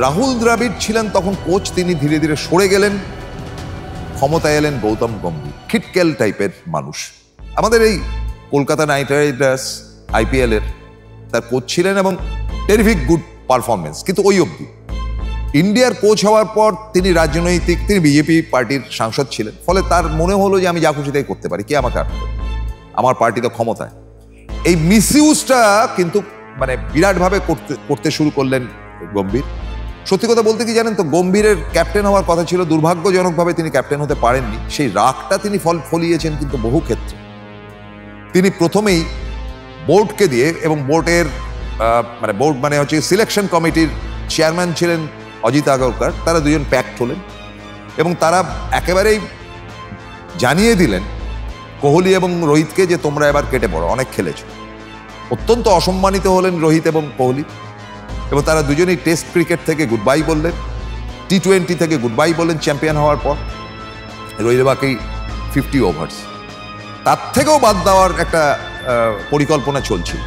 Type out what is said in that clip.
রাহুল দ্রাবিড় ছিলেন তখন কোচ, তিনি ধীরে ধীরে সরে গেলেন, ক্ষমতায় এলেন গৌতম গম্ভীর, খিটকেল টাইপের মানুষ। আমাদের এই কলকাতা নাইট রাইডার্স IPL এর তার কোচ ছিলেন এবং টেরিফিক গুড পারফরমেন্স, কিন্তু ওই অবধি। ইন্ডিয়ার কোচ হওয়ার পর তিনি রাজনৈতিক, তিনি বিজেপি পার্টির সাংসদ ছিলেন, ফলে তার মনে হলো যে আমি যা খুশি তাই করতে পারি, কে আমাকে আটকে, আমার পার্টি তো ক্ষমতায়। এই মিসইউজটা কিন্তু মানে বিরাটভাবে করতে শুরু করলেন গম্ভীর। সত্যি কথা বলতে কি জানেন তো, গম্ভীরের ক্যাপ্টেন হওয়ার কথা ছিল, দুর্ভাগ্যজনকভাবে তিনি ক্যাপ্টেন হতে পারেননি। সেই রাগটা তিনি ফলিয়েছেন কিন্তু বহু ক্ষেত্রে। তিনি প্রথমেই বোর্ডকে দিয়ে, এবং বোর্ডের বোর্ড মানে হচ্ছে সিলেকশন কমিটির চেয়ারম্যান ছিলেন অজিত আগরকর, তারা দুজন প্যাক্ট হলেন এবং তারা একেবারেই জানিয়ে দিলেন কোহলি এবং রোহিতকে যে তোমরা এবার কেটে পড়ো, অনেক খেলেছ। অত্যন্ত অসম্মানিত হলেন রোহিত এবং কোহলি, এবং তারা দুজনেই টেস্ট ক্রিকেট থেকে গুড বাই বললেন, T20 থেকে গুড বাই বললেন চ্যাম্পিয়ন হওয়ার পর। রইল বাকি 50 ওভার্স, তার থেকেও বাদ দেওয়ার একটা পরিকল্পনা চলছিল।